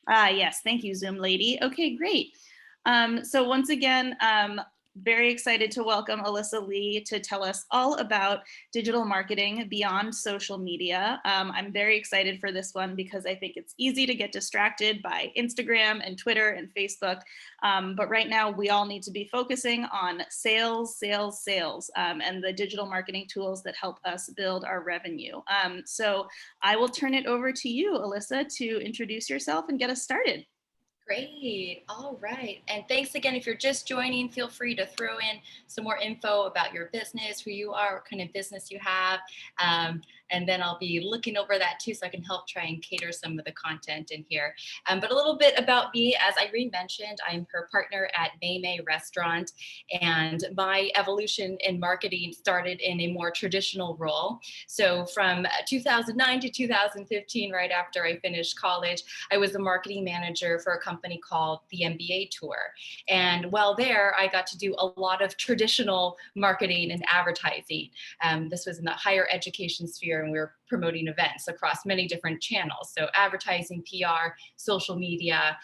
Yes, thank you, Zoom lady. Okay, great. So once again, very excited to welcome Alyssa Lee to tell us all about digital marketing beyond social media. I'm very excited for this one because I think it's easy to get distracted by Instagram and Twitter and Facebook. But right now we all need to be focusing on sales, sales, sales, and the digital marketing tools that help us build our revenue. So I will turn it over to you, Alyssa, to introduce yourself and get us started. Great. All right. And thanks again. If you're just joining, feel free to throw in some more info about your business, who you are, what kind of business you have. And then I'll be looking over that too, so I can help try and cater some of the content in here. But a little bit about me, as Irene mentioned, I'm her partner at May Restaurant. And my evolution in marketing started in a more traditional role. So from 2009 to 2015, right after I finished college, I was a marketing manager for a company called the MBA Tour. And while there, I got to do a lot of traditional marketing and advertising. This was in the higher education sphere, and we were promoting events across many different channels. So advertising, PR, social media,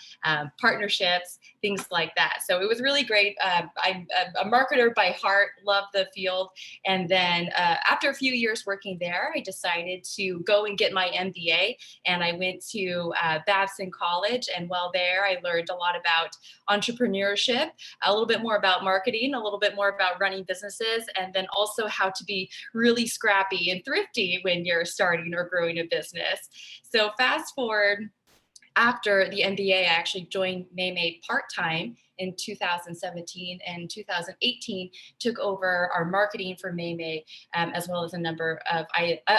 partnerships, things like that. So it was really great. I'm a marketer by heart, love the field. And then after a few years working there, I decided to go and get my MBA. And I went to Babson College. And while there, I learned a lot about entrepreneurship, a little bit more about marketing, a little bit more about running businesses, and then also how to be really scrappy and thrifty when you're starting or growing a business. So fast forward, after the MBA, I actually joined May part-time in 2017, and 2018 took over our marketing for May, as well as a number of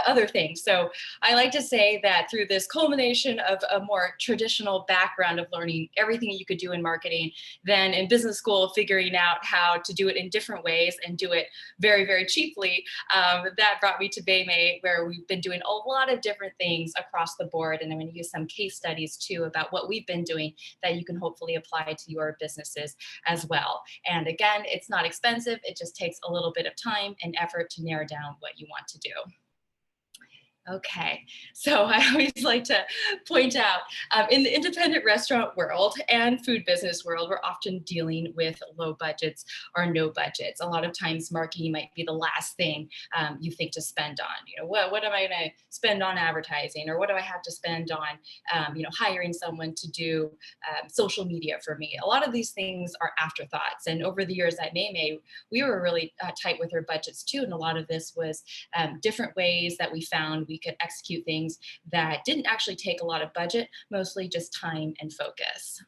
other things. So I like to say that through this culmination of a more traditional background of learning everything you could do in marketing, then in business school figuring out how to do it in different ways and do it very, very cheaply, that brought me to May, where we've been doing a lot of different things across the board. And I'm going to use some case studies too about what we've been doing that you can hopefully apply to your businesses as well. And again, it's not expensive. It just takes a little bit of time and effort to narrow down what you want to do. Okay, so I always like to point out in the independent restaurant world and food business world, we're often dealing with low budgets or no budgets. A lot of times marketing might be the last thing you think to spend on. You know, what am I going to spend on advertising, or what do I have to spend on, hiring someone to do social media for me? A lot of these things are afterthoughts. And over the years at May, we were really tight with our budgets too. And a lot of this was different ways that we found we could execute things that didn't actually take a lot of budget, mostly just time and focus.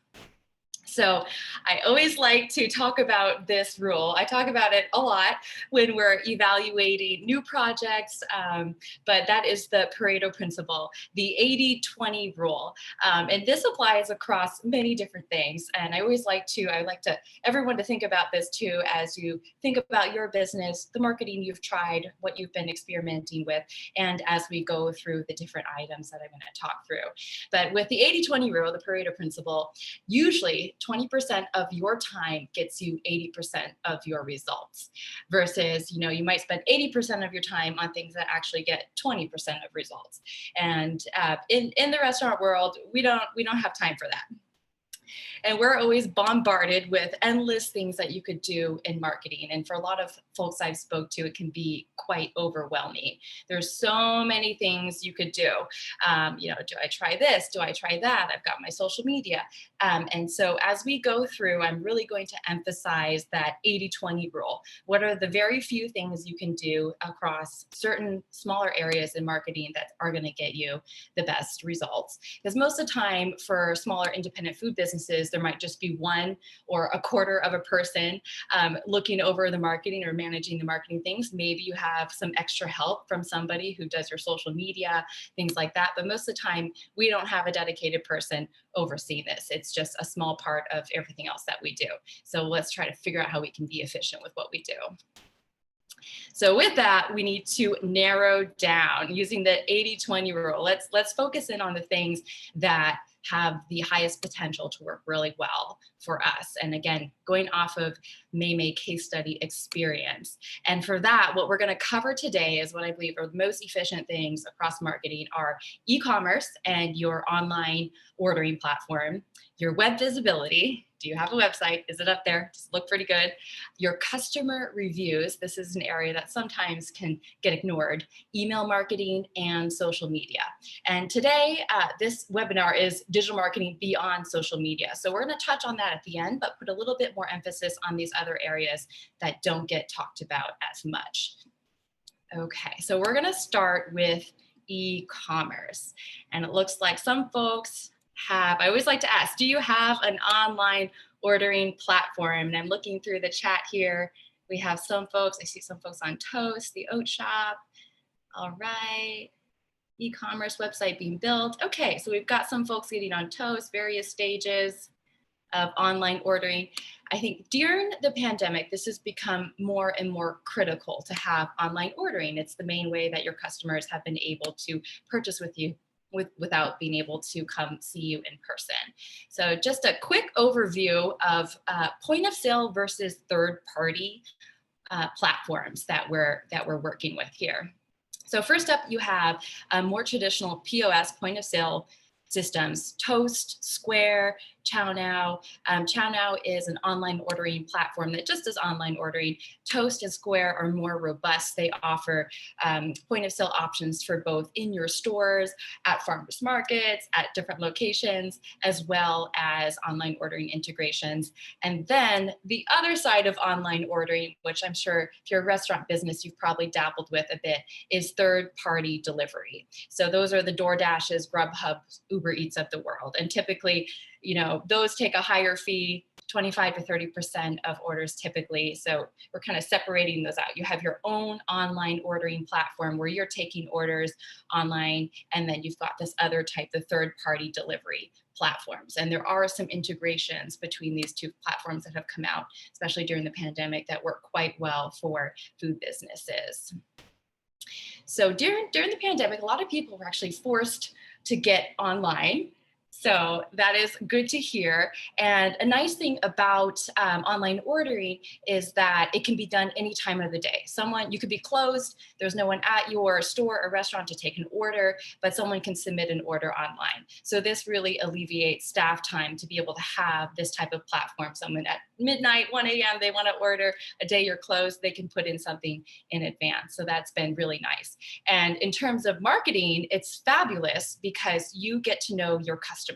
So I always like to talk about this rule. I talk about it a lot when we're evaluating new projects, but that is the Pareto Principle, the 80-20 rule. And this applies across many different things. And I like everyone to think about this too, as you think about your business, the marketing you've tried, what you've been experimenting with, and as we go through the different items that I'm going to talk through. But with the 80-20 rule, the Pareto Principle, usually 20% of your time gets you 80% of your results, versus, you might spend 80% of your time on things that actually get 20% of results. And in the restaurant world, we don't have time for that. And we're always bombarded with endless things that you could do in marketing. And for a lot of folks I've spoke to, it can be quite overwhelming. There's so many things you could do. Do I try this? Do I try that? I've got my social media. And so as we go through, I'm really going to emphasize that 80-20 rule. What are the very few things you can do across certain smaller areas in marketing that are going to get you the best results? Because most of the time for smaller independent food businesses, there might just be one or a quarter of a person looking over the marketing or managing the marketing things. Maybe you have some extra help from somebody who does your social media, things like that. But most of the time, we don't have a dedicated person overseeing this. It's just a small part of everything else that we do. So let's try to figure out how we can be efficient with what we do. So with that, we need to narrow down using the 80-20 rule. Let's focus in on the things that have the highest potential to work really well for us. And again, going off of May case study experience. And for that, what we're going to cover today is what I believe are the most efficient things across marketing are e-commerce and your online ordering platform, your web visibility. Do you have a website? Is it up there? Does it look pretty good? Your customer reviews. This is an area that sometimes can get ignored. Email marketing and social media. And today, this webinar is digital marketing beyond social media. So we're going to touch on that at the end, but put a little bit more emphasis on these other areas that don't get talked about as much. Okay, so we're going to start with e-commerce. And it looks like some folks have, I always like to ask, do you have an online ordering platform? And I'm looking through the chat here. We have some folks, I see some folks on Toast, the Oat Shop. All right, e-commerce website being built. Okay, so we've got some folks getting on Toast, various stages of online ordering. I think during the pandemic, this has become more and more critical to have online ordering. It's the main way that your customers have been able to purchase with you without being able to come see you in person. So just a quick overview of point of sale versus third party platforms that we're working with here. So first up, you have more traditional POS, point of sale systems, Toast, Square, ChowNow. ChowNow is an online ordering platform that just does online ordering. Toast and Square are more robust. They offer point of sale options for both in your stores, at farmers markets, at different locations, as well as online ordering integrations. And then the other side of online ordering, which I'm sure if you're a restaurant business, you've probably dabbled with a bit, is third-party delivery. So those are the DoorDashes, Grubhubs, Uber Eats of the world. And typically, you know, those take a higher fee, 25 to 30% of orders typically. So we're kind of separating those out. You have your own online ordering platform where you're taking orders online, and then you've got this other type, the third-party delivery platforms. And there are some integrations between these two platforms that have come out, especially during the pandemic, that work quite well for food businesses. So during the pandemic, a lot of people were actually forced to get online. So that is good to hear. And a nice thing about online ordering is that it can be done any time of the day. You could be closed, there's no one at your store or restaurant to take an order, but someone can submit an order online. So this really alleviates staff time to be able to have this type of platform. Someone at midnight, 1 a.m., they want to order, a day you're closed, they can put in something in advance. So that's been really nice. And in terms of marketing, it's fabulous because you get to know your customers.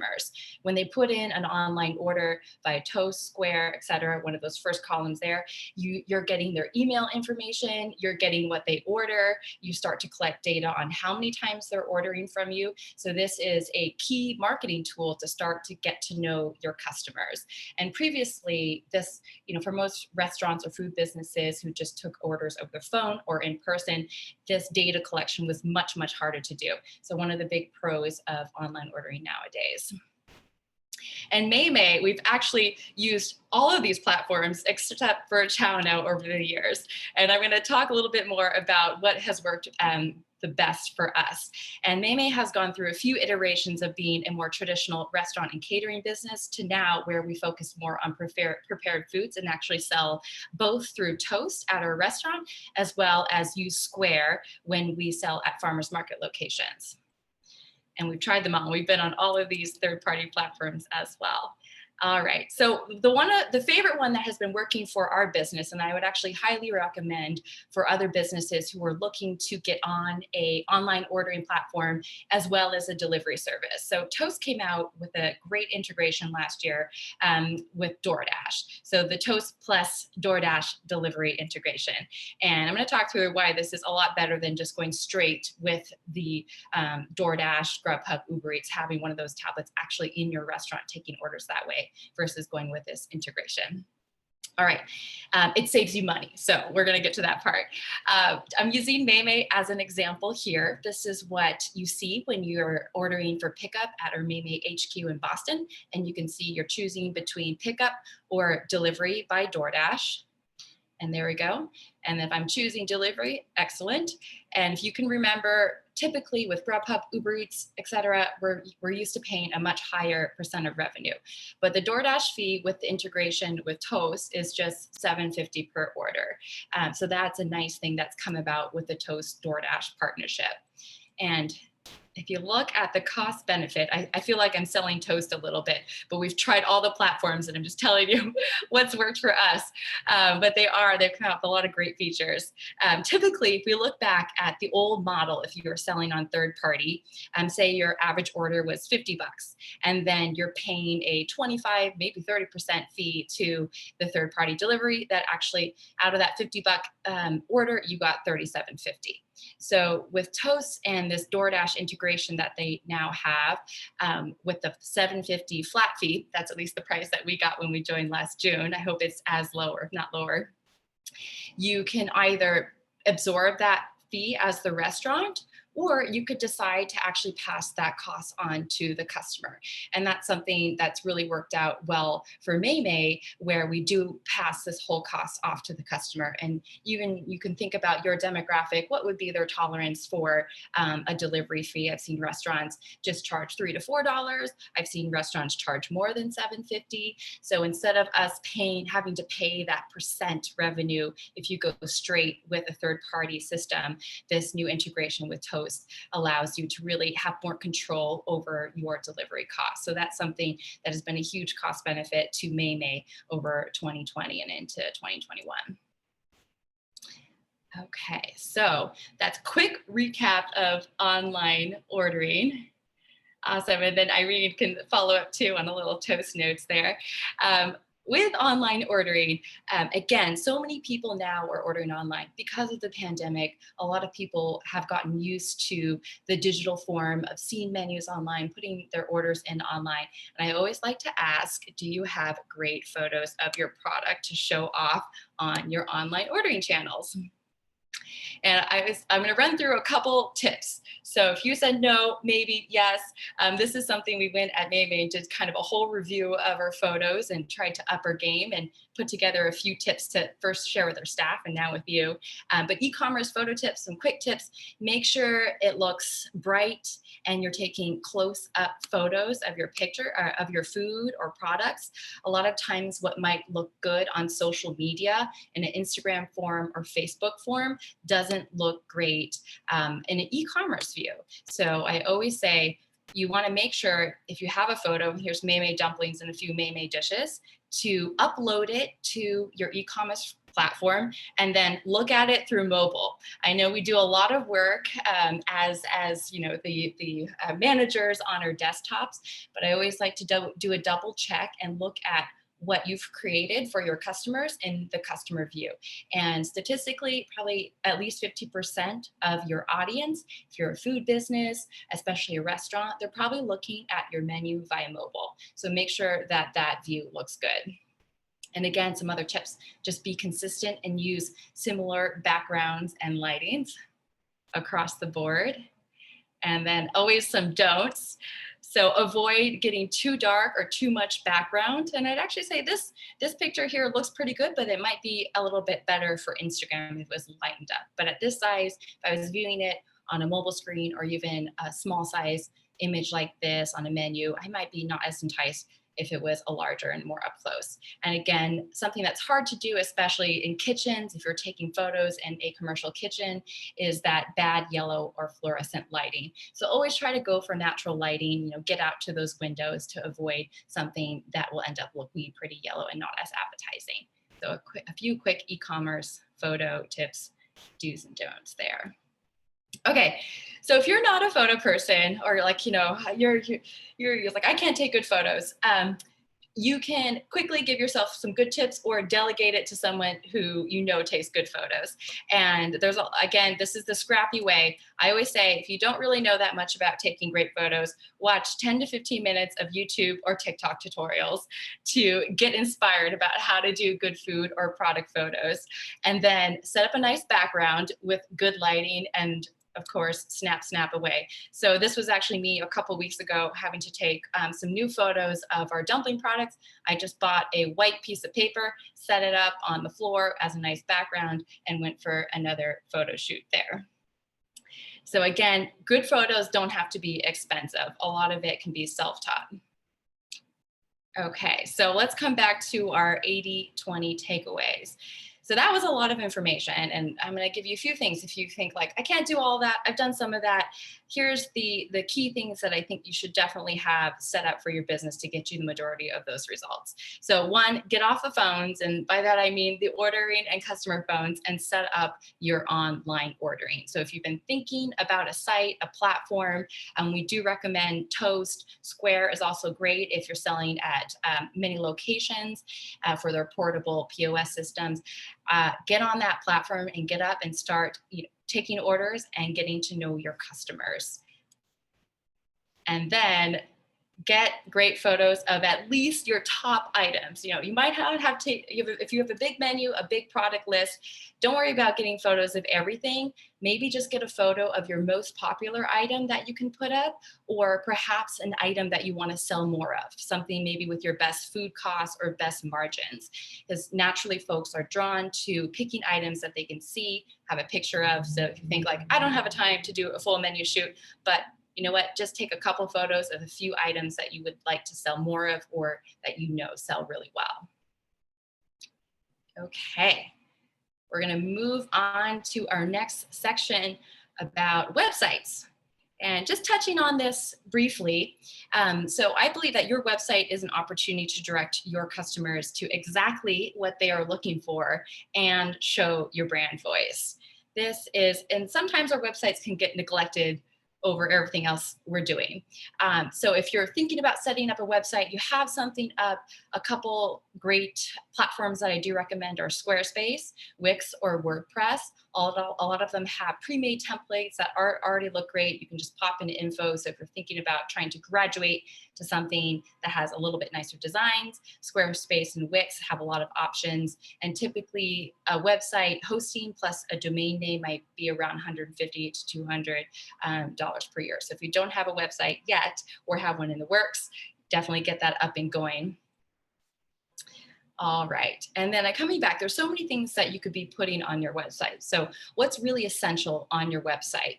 When they put in an online order via Toast, Square, et cetera, one of those first columns there, you're getting their email information, you're getting what they order, you start to collect data on how many times they're ordering from you. So this is a key marketing tool to start to get to know your customers. And previously, this, you know, for most restaurants or food businesses who just took orders over the phone or in person, this data collection was much, much harder to do. So one of the big pros of online ordering nowadays. And May, we've actually used all of these platforms except for ChowNow over the years. And I'm going to talk a little bit more about what has worked the best for us. And May has gone through a few iterations of being a more traditional restaurant and catering business to now where we focus more on prepared foods and actually sell both through Toast at our restaurant as well as use Square when we sell at farmers market locations. And we've tried them all. We've been on all of these third-party platforms as well. All right, so the favorite one that has been working for our business, and I would actually highly recommend for other businesses who are looking to get on a online ordering platform as well as a delivery service. So Toast came out with a great integration last year with DoorDash. So the Toast plus DoorDash delivery integration. And I'm gonna talk through why this is a lot better than just going straight with the DoorDash, Grubhub, Uber Eats, having one of those tablets actually in your restaurant taking orders that way versus going with this integration. All right, it saves you money. So we're gonna get to that part. I'm using May as an example here. This is what you see when you're ordering for pickup at our May HQ in Boston. And you can see you're choosing between pickup or delivery by DoorDash. And there we go. And if I'm choosing delivery, excellent. And if you can remember, typically with Grubhub, Uber Eats, etc., we're used to paying a much higher % of revenue. But the DoorDash fee with the integration with Toast is just $7.50 per order. So that's a nice thing that's come about with the Toast DoorDash partnership. And if you look at the cost benefit, I feel like I'm selling Toast a little bit, but we've tried all the platforms and I'm just telling you what's worked for us. But they've come out with a lot of great features. Typically, if we look back at the old model, if you were selling on third party, say your average order was $50, and then you're paying a 25, maybe 30% fee to the third party delivery, that actually out of that $50 order, you got $37.50. So with Toast and this DoorDash integration that they now have, with the $7.50 flat fee, that's at least the price that we got when we joined last June. I hope it's as low or if not lower. You can either absorb that fee as the restaurant, or you could decide to actually pass that cost on to the customer. And that's something that's really worked out well for May, where we do pass this whole cost off to the customer. And even you can think about your demographic, what would be their tolerance for a delivery fee? I've seen restaurants just charge $3 to $4. I've seen restaurants charge more than $7.50. So instead of us having to pay that % revenue, if you go straight with a third party system, this new integration with Toast allows you to really have more control over your delivery costs. So that's something that has been a huge cost benefit to May over 2020 and into 2021. Okay, so that's quick recap of online ordering. Awesome, and then Irene can follow up too on a little Toast notes there. With online ordering, again, so many people now are ordering online because of the pandemic. A lot of people have gotten used to the digital form of seeing menus online, putting their orders in online. And I always like to ask, do you have great photos of your product to show off on your online ordering channels? And I'm going to run through a couple tips. So if you said no, maybe yes, this is something we went at May and did kind of a whole review of our photos and tried to up our game and put together a few tips to first share with our staff and now with you. But e-commerce photo tips, some quick tips: make sure it looks bright and you're taking close up photos of your picture or of your food or products. A lot of times what might look good on social media in an Instagram form or Facebook form doesn't look great in an e-commerce view. So I always say, you want to make sure if you have a photo, here's May dumplings and a few May dishes, to upload it to your e-commerce platform and then look at it through mobile. I know we do a lot of work as you know, the managers on our desktops, but I always like to do a double check and look at what you've created for your customers in the customer view. And statistically, probably at least 50% of your audience, if you're a food business, especially a restaurant, they're probably looking at your menu via mobile. So make sure that that view looks good. And again, some other tips: just be consistent and use similar backgrounds and lightings across the board. And then always some don'ts. So avoid getting too dark or too much background. And I'd actually say this picture here looks pretty good, but it might be a little bit better for Instagram if it was lightened up. But at this size, if I was viewing it on a mobile screen or even a small size image like this on a menu, I might be not as enticed if it was a larger and more up close. And again, something that's hard to do, especially in kitchens, if you're taking photos in a commercial kitchen, is that bad yellow or fluorescent lighting. So always try to go for natural lighting, you know, get out to those windows to avoid something that will end up looking pretty yellow and not as appetizing. So a few quick e-commerce photo tips, do's and don'ts there. Okay, so if you're not a photo person, or like, you know, you're like, I can't take good photos, you can quickly give yourself some good tips or delegate it to someone who you know takes good photos. And there's, again, this is the scrappy way. I always say, if you don't really know that much about taking great photos, watch 10 to 15 minutes of YouTube or TikTok tutorials to get inspired about how to do good food or product photos. And then set up a nice background with good lighting and of course, snap away. So this was actually me a couple weeks ago having to take some new photos of our dumpling products. I just bought a white piece of paper, set it up on the floor as a nice background, and went for another photo shoot there. So again, good photos don't have to be expensive. A lot of it can be self-taught. Okay, so let's come back to our 80-20 takeaways. So that was a lot of information, and I'm going to give you a few things. If you think like, I can't do all that, I've done some of that, here's the key things that I think you should definitely have set up for your business to get you the majority of those results. So one, get off the phones, and by that I mean the ordering and customer phones, and set up your online ordering. So if you've been thinking about a site, a platform, we do recommend Toast. Square is also great if you're selling at many locations for their portable POS systems. Get on that platform and get up and start taking orders and getting to know your customers. And then get great photos of at least your top items. You might have to, if you have a big menu, a big product list, don't worry about getting photos of everything. Maybe just get a photo of your most popular item that you can put up, or perhaps an item that you want to sell more of, something maybe with your best food costs or best margins. Because naturally folks are drawn to picking items that they can see, have a picture of. So if you think like, I don't have a time to do a full menu shoot, but you know what, just take a couple photos of a few items that you would like to sell more of, or that sell really well. Okay, we're gonna move on to our next section about websites. And just touching on this briefly, so I believe that your website is an opportunity to direct your customers to exactly what they are looking for and show your brand voice. And sometimes our websites can get neglected over everything else we're doing. So if you're thinking about setting up a website, you have something up, a couple great platforms that I do recommend are Squarespace, Wix, or WordPress. A lot of them have pre-made templates that already look great. You can just pop into info. So if you're thinking about trying to graduate to something that has a little bit nicer designs, Squarespace and Wix have a lot of options. And typically a website hosting plus a domain name might be around $150 to $200 per year. So if you don't have a website yet or have one in the works, definitely get that up and going. All right, and then coming back, there's so many things that you could be putting on your website. So what's really essential on your website?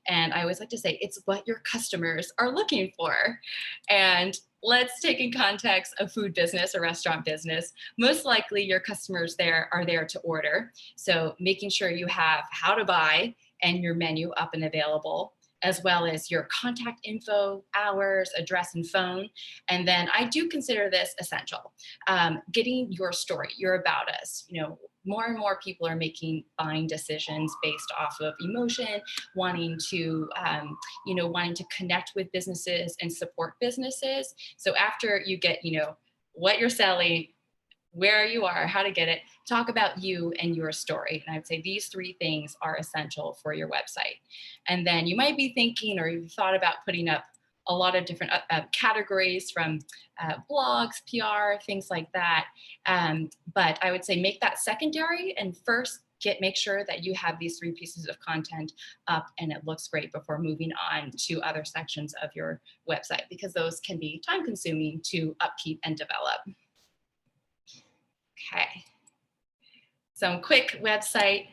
And I always like to say, it's what your customers are looking for. And let's take in context a food business, a restaurant business. Most likely your customers are there to order. So making sure you have how to buy and your menu up and available, as well as your contact info, hours, address, and phone. And then I do consider this essential. Getting your story, your about us. More and more people are making buying decisions based off of emotion, wanting to connect with businesses and support businesses. So after you get, what you're selling, where you are, how to get it, talk about you and your story. And I'd say these three things are essential for your website. And then you might be thinking, or you've thought about putting up a lot of different categories from blogs, PR, things like that. But I would say make that secondary, and first make sure that you have these three pieces of content up and it looks great before moving on to other sections of your website, because those can be time consuming to upkeep and develop. Okay, some quick website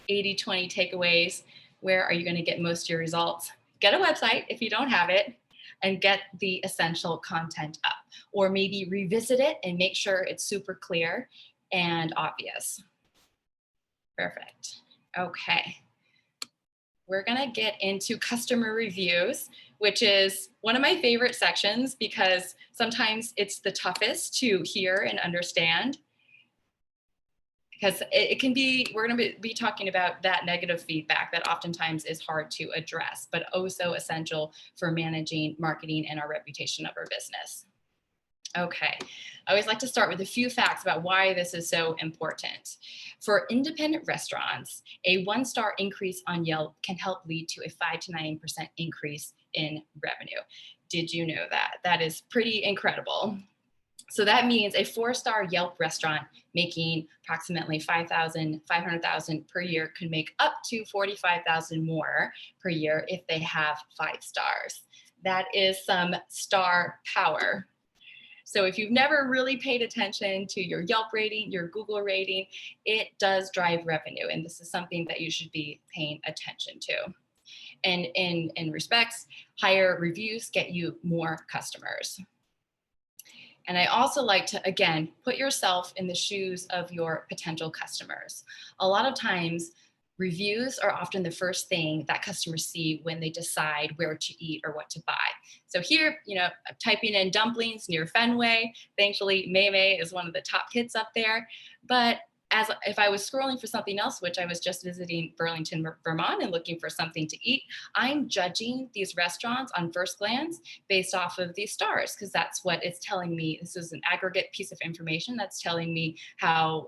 80-20 takeaways. Where are you going to get most of your results? Get a website if you don't have it, and get the essential content up, or maybe revisit it and make sure it's super clear and obvious. Perfect. Okay. We're going to get into customer reviews, which is one of my favorite sections because sometimes it's the toughest to hear and understand. Because it can be, we're going to be talking about that negative feedback that oftentimes is hard to address, but also essential for managing marketing and our reputation of our business. Okay, I always like to start with a few facts about why this is so important. For independent restaurants, a 1-star increase on Yelp can help lead to a 5 to 9% increase in revenue. Did you know that? That is pretty incredible. So that means a 4-star Yelp restaurant making approximately 500,000 per year could make up to 45,000 more per year if they have 5 stars. That is some star power. So if you've never really paid attention to your Yelp rating, your Google rating, it does drive revenue. And this is something that you should be paying attention to. And in respects, higher reviews get you more customers. And I also like to, again, put yourself in the shoes of your potential customers. A lot of times, reviews are often the first thing that customers see when they decide where to eat or what to buy. So here, I'm typing in dumplings near Fenway. Thankfully, May is one of the top hits up there. But if I was scrolling for something else, which I was just visiting Burlington, Vermont, and looking for something to eat, I'm judging these restaurants on first glance based off of these stars, because that's what it's telling me. This is an aggregate piece of information that's telling me how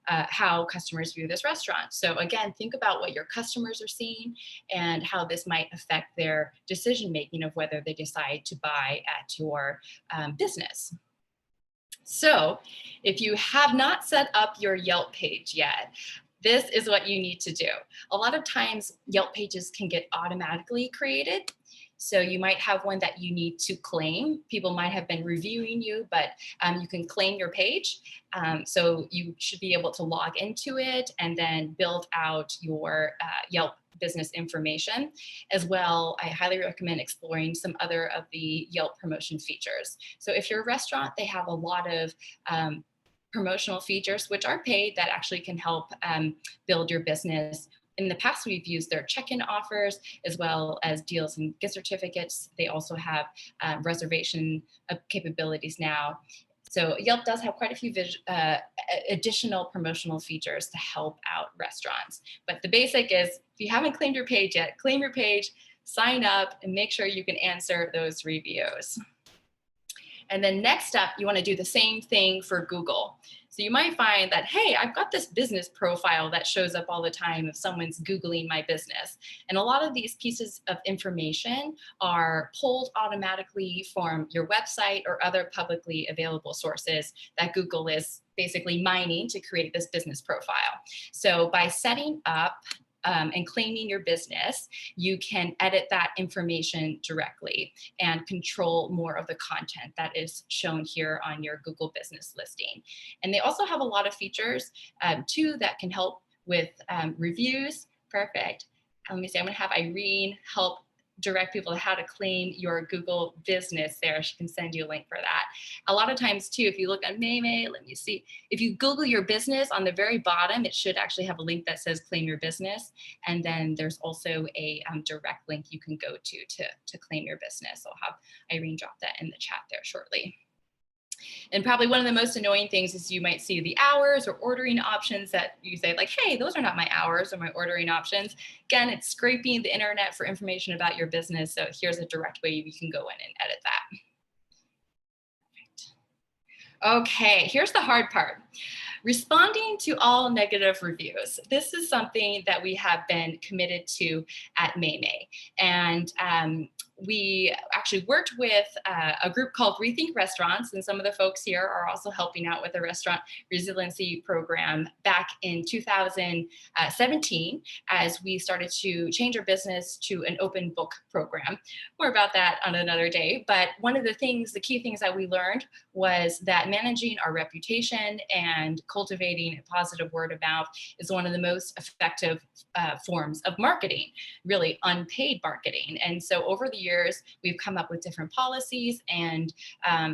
how customers view this restaurant. So again, think about what your customers are seeing and how this might affect their decision making of whether they decide to buy at your business. So if you have not set up your Yelp page yet, this is what you need to do. A lot of times Yelp pages can get automatically created. So you might have one that you need to claim. People might have been reviewing you, but you can claim your page. So you should be able to log into it and then build out your Yelp business information. As well, I highly recommend exploring some other of the Yelp promotion features. So if you're a restaurant, they have a lot of promotional features which are paid that actually can help build your business. In the past, we've used their check-in offers as well as deals and gift certificates. They also have reservation capabilities now. So Yelp does have quite a few additional promotional features to help out restaurants. But the basic is, if you haven't claimed your page yet, claim your page, sign up, and make sure you can answer those reviews. And then next up, you want to do the same thing for Google. So you might find that, hey, I've got this business profile that shows up all the time if someone's Googling my business. And a lot of these pieces of information are pulled automatically from your website or other publicly available sources that Google is basically mining to create this business profile. So by setting up and claiming your business, you can edit that information directly and control more of the content that is shown here on your Google business listing. And they also have a lot of features too that can help with reviews. Perfect. Let me see, I'm gonna have Irene help direct people to how to claim your Google business there. She can send you a link for that. A lot of times too, if you look on May, let me see. If you Google your business, on the very bottom, it should actually have a link that says claim your business. And then there's also a direct link you can go to claim your business. I'll have Irene drop that in the chat there shortly. And probably one of the most annoying things is you might see the hours or ordering options that you say like, hey, those are not my hours or my ordering options. Again, it's scraping the internet for information about your business. So here's a direct way you can go in and edit that. Okay, here's the hard part. Responding to all negative reviews. This is something that we have been committed to at May. And we actually worked with a group called Rethink Restaurants, and some of the folks here are also helping out with the restaurant resiliency program back in 2017 as we started to change our business to an open book program. More about that on another day. But one of the key things that we learned was that managing our reputation and cultivating a positive word of mouth is one of the most effective forms of marketing, really unpaid marketing. And so over the years, we've come up with different policies and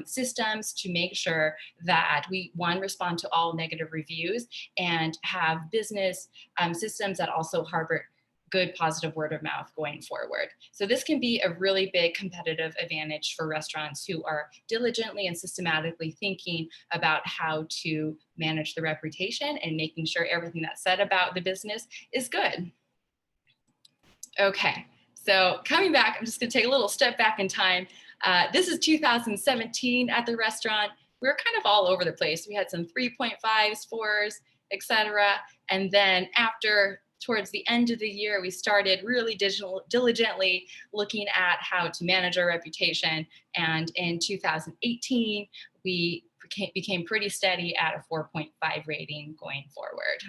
systems to make sure that we, one, respond to all negative reviews and have business systems that also harbor good positive word of mouth going forward. So this can be a really big competitive advantage for restaurants who are diligently and systematically thinking about how to manage the reputation and making sure everything that's said about the business is good. Okay, so coming back, I'm just gonna take a little step back in time. This is 2017 at the restaurant. We were kind of all over the place. We had some 3.5s, 4s, etc. And then after towards the end of the year, we started really diligently looking at how to manage our reputation. And in 2018, we became pretty steady at a 4.5 rating going forward.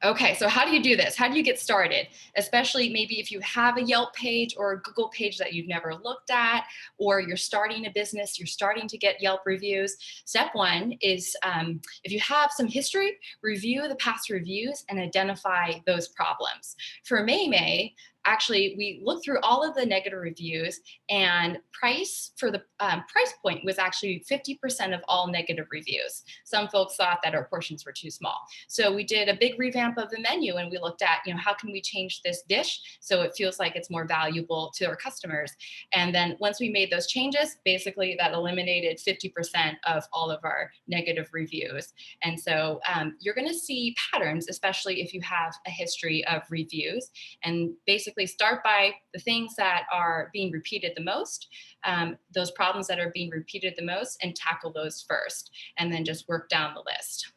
Okay, so how do you do this? How do you get started? Especially maybe if you have a Yelp page or a Google page that you've never looked at, or you're starting a business, you're starting to get Yelp reviews. Step one is if you have some history, review the past reviews and identify those problems. For May, actually, we looked through all of the negative reviews, and price for the price point was actually 50% of all negative reviews. Some folks thought that our portions were too small. So we did a big revamp of the menu, and we looked at, how can we change this dish so it feels like it's more valuable to our customers? And then once we made those changes, basically that eliminated 50% of all of our negative reviews. And so you're gonna see patterns, especially if you have a history of reviews, and basically start by the things that are being repeated the most, those problems that are being repeated the most, and tackle those first, and then just work down the list.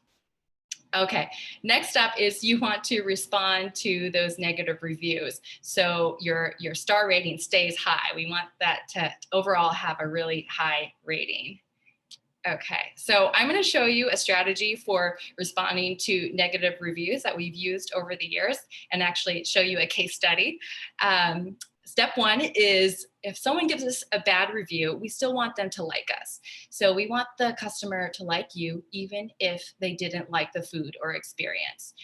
Okay, next up is you want to respond to those negative reviews. So your star rating stays high. We want that to overall have a really high rating. Okay, so I'm going to show you a strategy for responding to negative reviews that we've used over the years, and actually show you a case study. Step one is if someone gives us a bad review, we still want them to like us. So we want the customer to like you even if they didn't like the food or experience.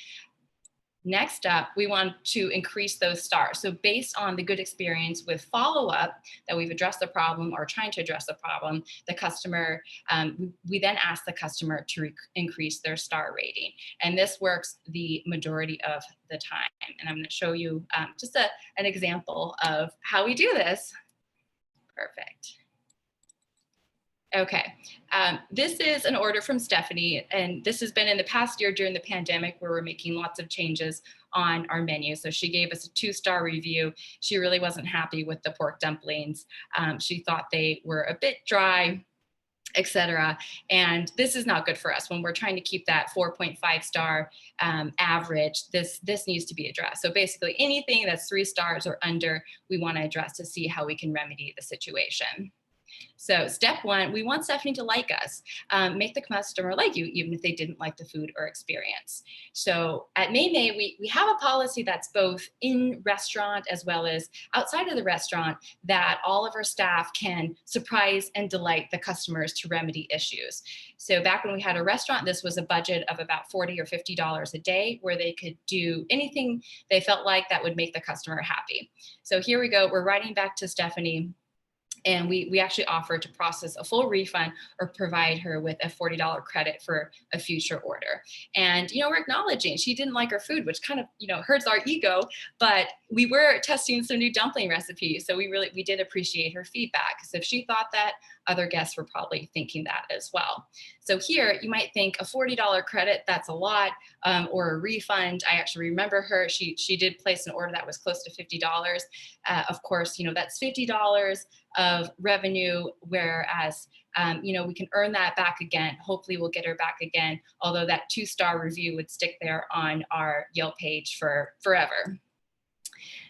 Next up, we want to increase those stars. So based on the good experience with follow-up that we've addressed the problem or trying to address the problem, the customer, we then ask the customer to increase their star rating. And this works the majority of the time. And I'm gonna show you just an example of how we do this. Perfect. Okay, this is an order from Stephanie, and this has been in the past year during the pandemic where we're making lots of changes on our menu. So she gave us a 2-star review. She really wasn't happy with the pork dumplings. She thought they were a bit dry, etc. And this is not good for us when we're trying to keep that 4.5 star average. This needs to be addressed. So basically anything that's 3 stars or under, we want to address to see how we can remedy the situation. So step one, we want Stephanie to like us, make the customer like you, even if they didn't like the food or experience. So at May, we have a policy that's both in restaurant as well as outside of the restaurant, that all of our staff can surprise and delight the customers to remedy issues. So back when we had a restaurant, this was a budget of about $40 or $50 a day, where they could do anything they felt like that would make the customer happy. So here we go, we're writing back to Stephanie, and we actually offer to process a full refund or provide her with a $40 credit for a future order. And, we're acknowledging she didn't like our food, which kind of, hurts our ego, but we were testing some new dumpling recipes. So we did appreciate her feedback. So if she thought that, other guests were probably thinking that as well. So here you might think a $40 credit, that's a lot, or a refund. I actually remember her, she did place an order that was close to $50. Of course, that's $50 of revenue, whereas, we can earn that back again. Hopefully we'll get her back again, although that 2-star review would stick there on our Yelp page for forever.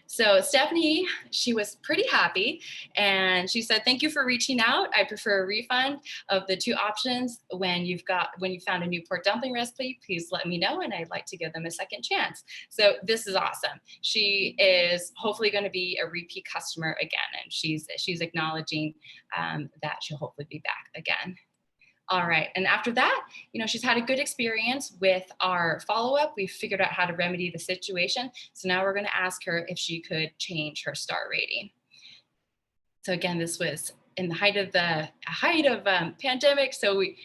So Stephanie, she was pretty happy, and she said, "Thank you for reaching out. I prefer a refund of the 2 options. When you found a new pork dumpling recipe, please let me know, and I'd like to give them a second chance." So this is awesome. She is hopefully going to be a repeat customer again, and she's acknowledging that she'll hopefully be back again. All right, and after that, she's had a good experience with our follow-up. We figured out how to remedy the situation. So now we're gonna ask her if she could change her star rating. So again, this was in the height of pandemic. So we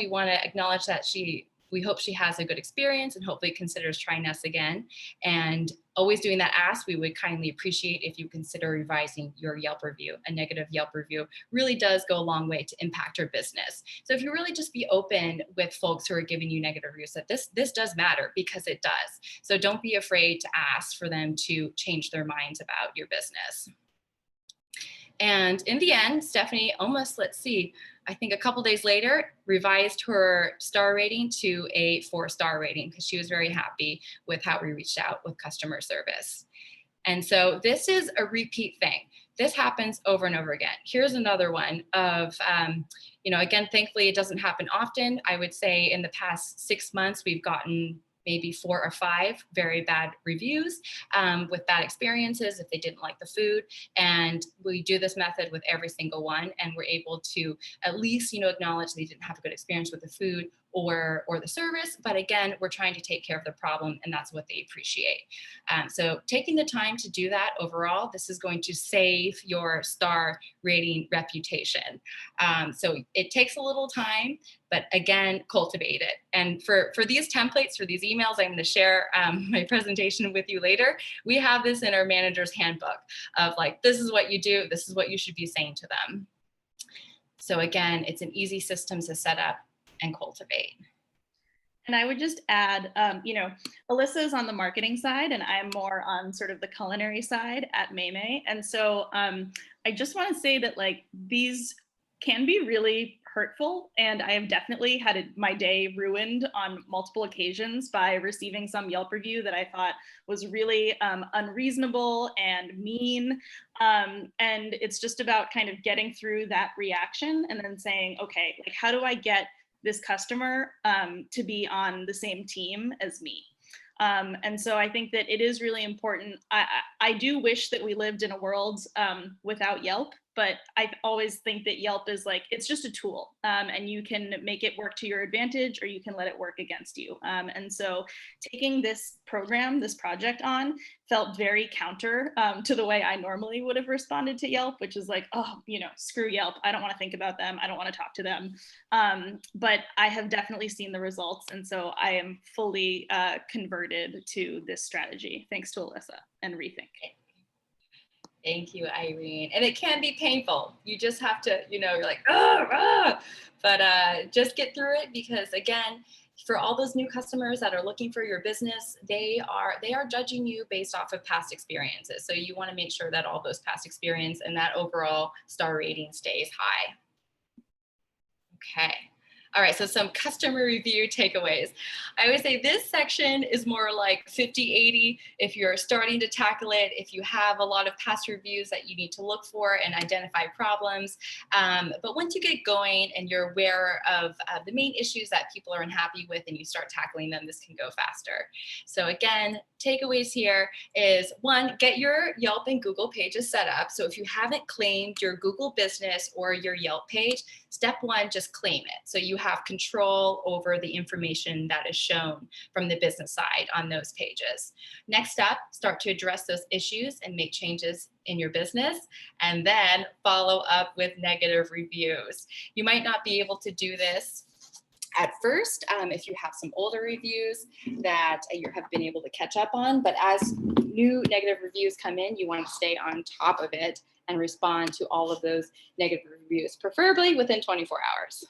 wanna acknowledge that we hope she has a good experience and hopefully considers trying us again. And always doing that ask, we would kindly appreciate if you consider revising your Yelp review. A negative Yelp review really does go a long way to impact your business. So if you really just be open with folks who are giving you negative reviews, that this does matter, because it does. So don't be afraid to ask for them to change their minds about your business. And in the end, Stephanie almost, let's see, I think a couple days later, revised her star rating to a 4-star rating because she was very happy with how we reached out with customer service. And so this is a repeat thing. This happens over and over again. Here's another one of, again, thankfully it doesn't happen often. I would say in the past 6 months, we've gotten maybe 4 or 5 very bad reviews with bad experiences if they didn't like the food. And we do this method with every single one, and we're able to at least, acknowledge they didn't have a good experience with the food or the service. But again, we're trying to take care of the problem, and that's what they appreciate. So taking the time to do that overall, this is going to save your star rating reputation. So it takes a little time, but again, cultivate it. And for these templates, for these emails, I'm going to share my presentation with you later. We have this in our manager's handbook of like, this is what you do, this is what you should be saying to them. So again, it's an easy system to set up and cultivate. And I would just add, Alyssa is on the marketing side and I'm more on sort of the culinary side at Maymay. And so I just want to say that like these can be really hurtful. And I have definitely had my day ruined on multiple occasions by receiving some Yelp review that I thought was really unreasonable and mean. And it's just about kind of getting through that reaction and then saying, okay, like how do I get this customer to be on the same team as me? And so I think that it is really important. I do wish that we lived in a world without Yelp, but I always think that Yelp is like, it's just a tool and you can make it work to your advantage or you can let it work against you. And so taking this program, this project on felt very counter to the way I normally would have responded to Yelp, which is like, oh, screw Yelp. I don't want to think about them. I don't want to talk to them. But I have definitely seen the results. And so I am fully converted to this strategy, thanks to Alyssa and Rethink. Thank you, Irene. And it can be painful. You just have to, you're like, oh, but just get through it because again, for all those new customers that are looking for your business, they are judging you based off of past experiences. So you want to make sure that all those past experience and that overall star rating stays high. Okay. All right, so some customer review takeaways. I always say this section is more like 50-80 if you're starting to tackle it, if you have a lot of past reviews that you need to look for and identify problems. But once you get going and you're aware of the main issues that people are unhappy with and you start tackling them, this can go faster. So again, takeaways here is 1, get your Yelp and Google pages set up. So if you haven't claimed your Google business or your Yelp page, step 1, just claim it. So you have control over the information that is shown from the business side on those pages. Next step, start to address those issues and make changes in your business, and then follow up with negative reviews. You might not be able to do this at first if you have some older reviews that you have been able to catch up on, but as new negative reviews come in, you want to stay on top of it and respond to all of those negative reviews, preferably within 24 hours.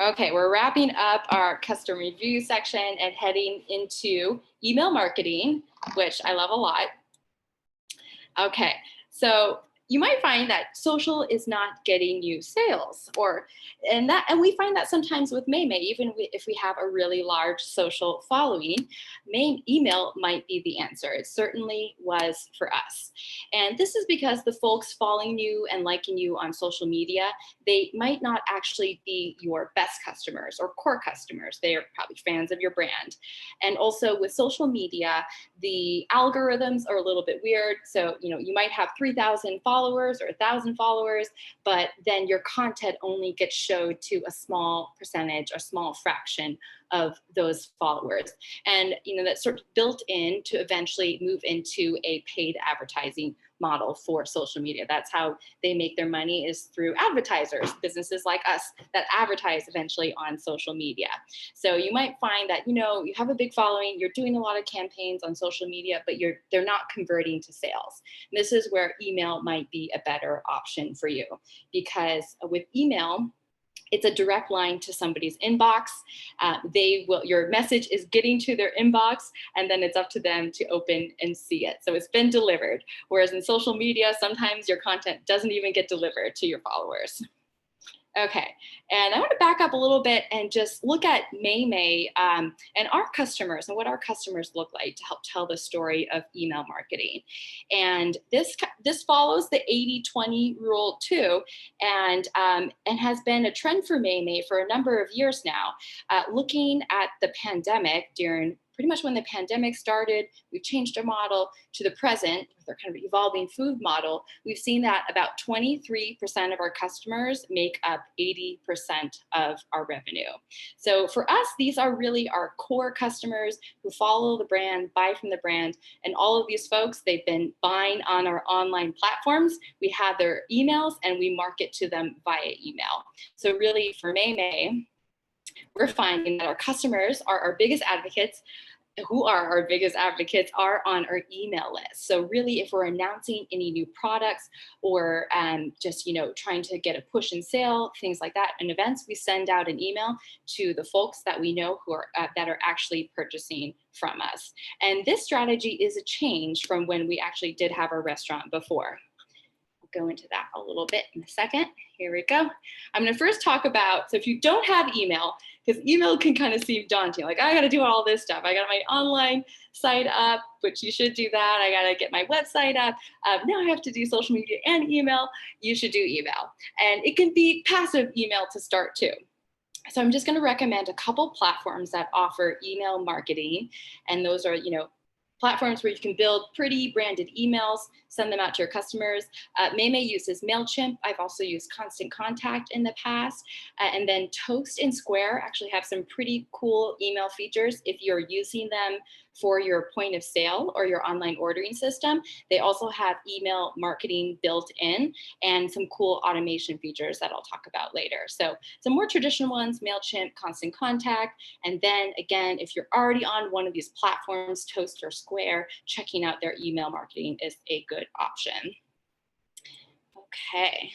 Okay, we're wrapping up our custom review section and heading into email marketing, which I love a lot. Okay, so you might find that social is not getting you sales, and we find that sometimes with Maymay, even if we have a really large social following, email might be the answer. It certainly was for us. And this is because the folks following you and liking you on social media, they might not actually be your best customers or core customers. They are probably fans of your brand. And also with social media, the algorithms are a little bit weird. So, you might have 3,000 followers or 1,000 followers, but then your content only gets showed to a small percentage, a small fraction of those followers. And, that's sort of built in to eventually move into a paid advertising model for social media. That's how they make their money, is through advertisers, businesses like us that advertise eventually on social media. So you might find that, you have a big following, you're doing a lot of campaigns on social media, but they're not converting to sales. And this is where email might be a better option for you, because with email, It's a direct line to somebody's inbox. Your message is getting to their inbox, and then it's up to them to open and see it. So it's been delivered. Whereas in social media, sometimes your content doesn't even get delivered to your followers. Okay, and I want to back up a little bit and just look at May and our customers and what our customers look like to help tell the story of email marketing. And this follows the 80-20 rule too, and has been a trend for May for a number of years now. Looking at the pandemic, during pretty much when the pandemic started, we've changed our model to the present with our kind of evolving food model. We've seen that about 23% of our customers make up 80% of our revenue. So for us, these are really our core customers who follow the brand, buy from the brand, and all of these folks, they've been buying on our online platforms. We have their emails and we market to them via email. So really for May, we're finding that our customers are our biggest advocates. Who are our biggest advocates are on our email list. So really, if we're announcing any new products or just trying to get a push and sale, things like that, in events, we send out an email to the folks that we know who are that are actually purchasing from us. And this strategy is a change from when we actually did have our restaurant before. Go into that a little bit in a second. Here we go. I'm going to first talk about, so if you don't have email, because email can kind of seem daunting, like I got to do all this stuff. I got my online site up, which you should do that. I got to get my website up. Now I have to do social media and email. You should do email. And it can be passive email to start too. So I'm just going to recommend a couple platforms that offer email marketing. And those are, platforms where you can build pretty branded emails, send them out to your customers. May uses MailChimp. I've also used Constant Contact in the past. And then Toast and Square actually have some pretty cool email features if you're using them for your point of sale or your online ordering system. They also have email marketing built in and some cool automation features that I'll talk about later. So some more traditional ones, MailChimp, Constant Contact. And then again, if you're already on one of these platforms, Toast or Square, checking out their email marketing is a good option. Okay,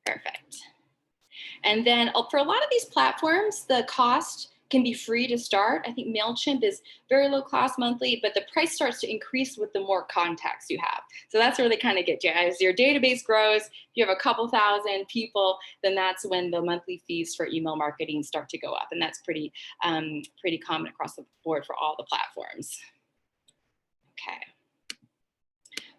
perfect. And then for a lot of these platforms, the cost can be free to start. I think MailChimp is very low cost monthly, but the price starts to increase with the more contacts you have. So that's where they kind of get you. As your database grows, if you have a couple thousand people, then that's when the monthly fees for email marketing start to go up. And that's pretty common across the board for all the platforms.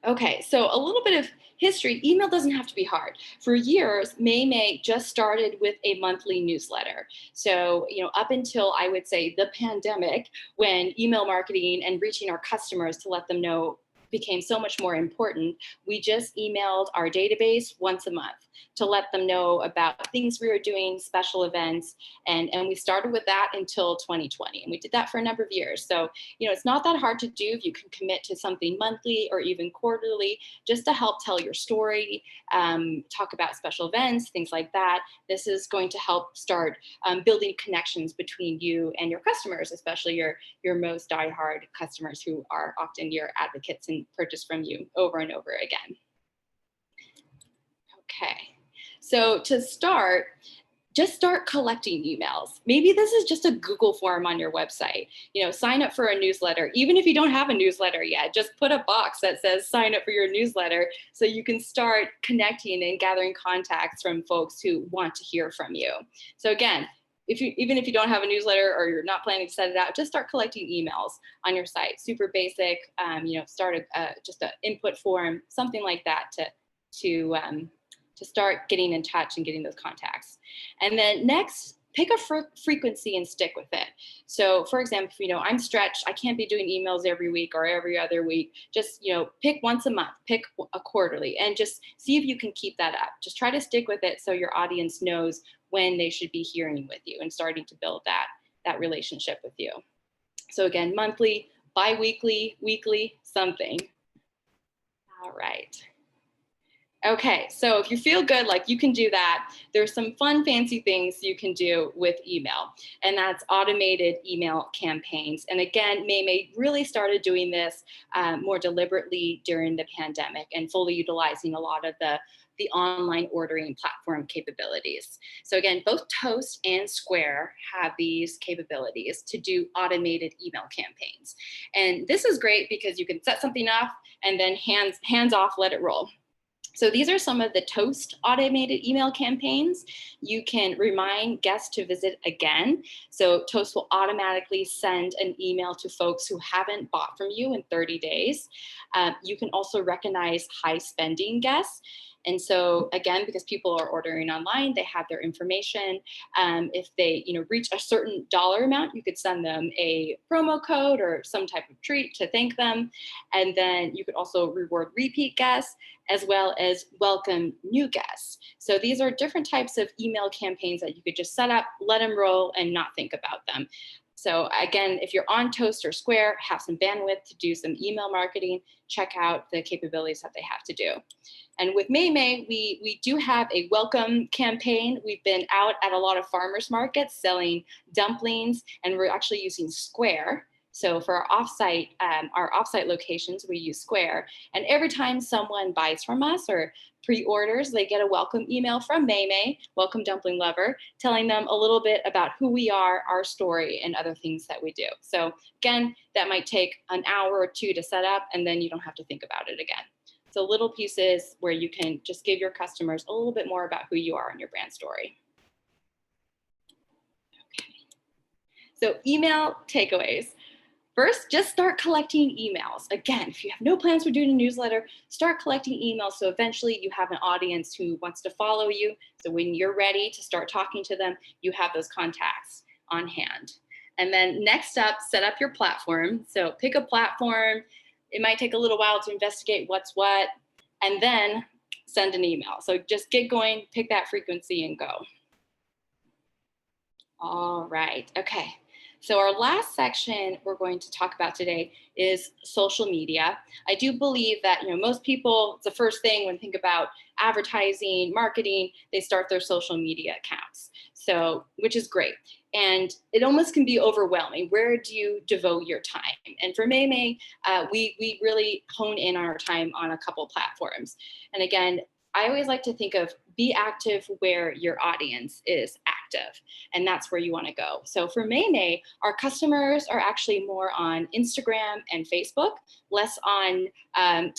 Okay, so a little bit of history. Email doesn't have to be hard. For years, May just started with a monthly newsletter. So, up until I would say the pandemic, when email marketing and reaching our customers to let them know became so much more important, we just emailed our database once a month to let them know about things we were doing, special events, and we started with that until 2020, and we did that for a number of years. So, it's not that hard to do if you can commit to something monthly or even quarterly, just to help tell your story, talk about special events, things like that. This is going to help start building connections between you and your customers, especially your most diehard customers who are often your advocates and purchase from you over and over again. Okay, so to start, just start collecting emails. Maybe this is just a Google form on your website. Sign up for a newsletter. Even if you don't have a newsletter yet, just put a box that says sign up for your newsletter so you can start connecting and gathering contacts from folks who want to hear from you. So again, even if you don't have a newsletter or you're not planning to send it out, just start collecting emails on your site. Super basic. Start just an input form, something like that to start getting in touch and getting those contacts. And then next, pick a frequency and stick with it. So for example, if I'm stretched, I can't be doing emails every week or every other week. Just, pick once a month, pick a quarterly, and just see if you can keep that up. Just try to stick with it so your audience knows when they should be hearing with you and starting to build that relationship with you. So again, monthly, bi-weekly, weekly, something. All right. Okay, so if you feel good, like you can do that, there's some fun, fancy things you can do with email, and that's automated email campaigns. And again, May really started doing this more deliberately during the pandemic and fully utilizing a lot of the online ordering platform capabilities. So again, both Toast and Square have these capabilities to do automated email campaigns. And this is great because you can set something up and then hands off, let it roll. So these are some of the Toast automated email campaigns. You can remind guests to visit again. So Toast will automatically send an email to folks who haven't bought from you in 30 days. You can also recognize high spending guests. And so again, because people are ordering online, they have their information. If they reach a certain dollar amount, you could send them a promo code or some type of treat to thank them. And then you could also reward repeat guests as well as welcome new guests. So these are different types of email campaigns that you could just set up, let them roll, and not think about them. So again, if you're on Toast or Square, have some bandwidth to do some email marketing, check out the capabilities that they have to do. And with May, we do have a welcome campaign. We've been out at a lot of farmers markets selling dumplings, and we're actually using Square. So for our offsite locations, we use Square. And every time someone buys from us or pre-orders, they get a welcome email from May, welcome dumpling lover, telling them a little bit about who we are, our story, and other things that we do. So again, that might take an hour or two to set up, and then you don't have to think about it again. So little pieces where you can just give your customers a little bit more about who you are and your brand story. Okay. So email takeaways. First, just start collecting emails. Again, if you have no plans for doing a newsletter, start collecting emails so eventually you have an audience who wants to follow you. So when you're ready to start talking to them, you have those contacts on hand. And then next up, set up your platform. So pick a platform. It might take a little while to investigate what's what, and then send an email. So just get going, pick that frequency, and go. All right, okay. So our last section we're going to talk about today is social media. I do believe that most people, it's the first thing when they think about advertising, marketing, they start their social media accounts. So, which is great. And it almost can be overwhelming. Where do you devote your time? And for May, we really hone in on our time on a couple platforms. And again, I always like to think of be active where your audience is active, and that's where you want to go. So for May, our customers are actually more on Instagram and Facebook, less on